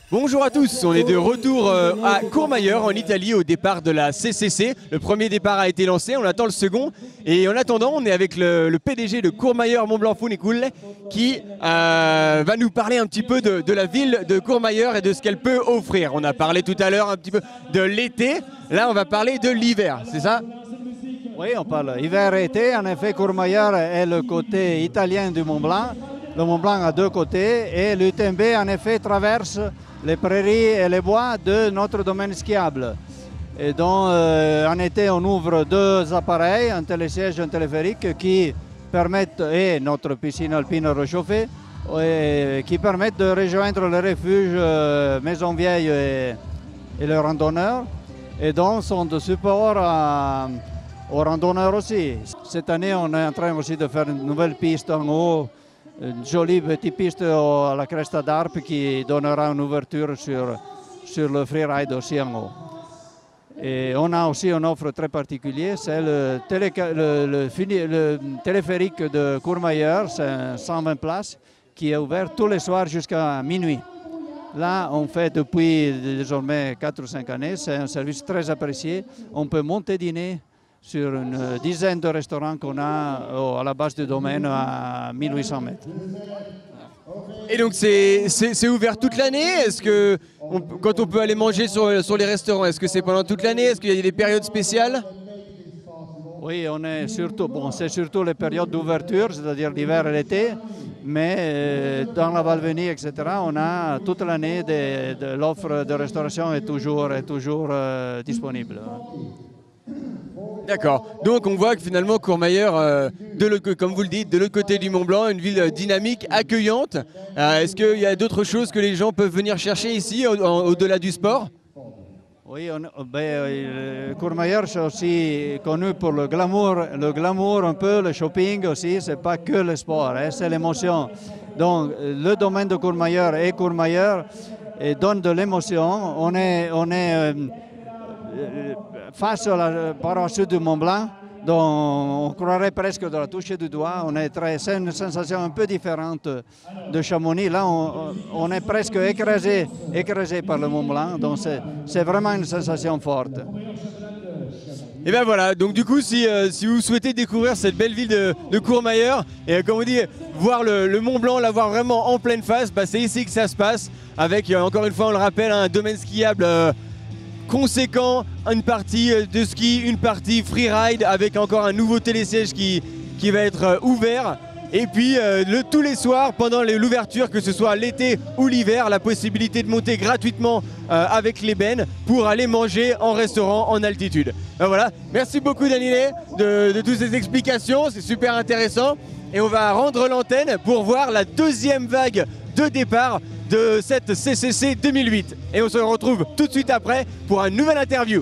Bonjour à tous, on est de retour à Courmayeur en Italie au départ de la CCC. Le premier départ a été lancé, on attend le second. Et en attendant, on est avec le PDG de Courmayeur Mont-Blanc Funiculle qui va nous parler un petit peu de la ville de Courmayeur et de ce qu'elle peut offrir. On a parlé tout à l'heure un petit peu de l'été, là on va parler de l'hiver, c'est ça? Oui, on parle hiver et été. En effet, Courmayeur est le côté italien du Mont-Blanc. Le Mont-Blanc a deux côtés et l'UTMB en effet traverse les prairies et les bois de notre domaine skiable. Et donc en été on ouvre deux appareils, un télésiège et un téléphérique qui permettent, et notre piscine alpine réchauffée, qui permettent de rejoindre le refuge Maison Vieille et les randonneurs, et donc sont de support aux randonneurs aussi. Cette année on est en train aussi de faire une nouvelle piste en haut, une jolie petite piste à la Cresta d'Arpe qui donnera une ouverture sur le freeride aussi en haut. Et on a aussi une offre très particulière, c'est le téléphérique de Courmayeur, c'est 120 places, qui est ouvert tous les soirs jusqu'à minuit. Là, on fait depuis désormais 4 ou 5 années, c'est un service très apprécié. On peut monter dîner sur une dizaine de restaurants qu'on a à la base du domaine à 1800 mètres. Et donc c'est ouvert toute l'année? Est-ce que quand on peut aller manger sur les restaurants, est-ce que c'est pendant toute l'année? Est-ce qu'il y a des périodes spéciales? Oui, c'est surtout les périodes d'ouverture, c'est-à-dire l'hiver et l'été, mais dans la Valvenie, etc., on a toute l'année l'offre de restauration est toujours disponible. D'accord. Donc on voit que finalement Courmayeur, comme vous le dites, de l'autre côté du Mont Blanc, une ville dynamique, accueillante. Est-ce qu'il y a d'autres choses que les gens peuvent venir chercher ici, au-delà du sport? Oui, Courmayeur c'est aussi connu pour le glamour un peu, le shopping aussi, c'est pas que le sport, hein, c'est l'émotion. Donc le domaine de Courmayeur et Courmayeur donne de l'émotion. On est face à la paroi sud du Mont Blanc, dont on croirait presque de la toucher du doigt. C'est une sensation un peu différente de Chamonix. Là, on est presque écrasé par le Mont Blanc, donc c'est vraiment une sensation forte. Et bien voilà, donc du coup, si vous souhaitez découvrir cette belle ville de Courmayeur, et comme on dit, voir le Mont Blanc, l'avoir vraiment en pleine face, c'est ici que ça se passe, avec, encore une fois, on le rappelle, un domaine skiable conséquent, une partie de ski, une partie freeride avec encore un nouveau télésiège qui va être ouvert. Et puis tous les soirs pendant l'ouverture, que ce soit l'été ou l'hiver, la possibilité de monter gratuitement avec l'ébène pour aller manger en restaurant en altitude. Ben voilà, merci beaucoup Daniele de toutes ces explications, c'est super intéressant. Et on va rendre l'antenne pour voir la deuxième vague de départ de cette CCC 2008. Et on se retrouve tout de suite après pour une nouvelle interview.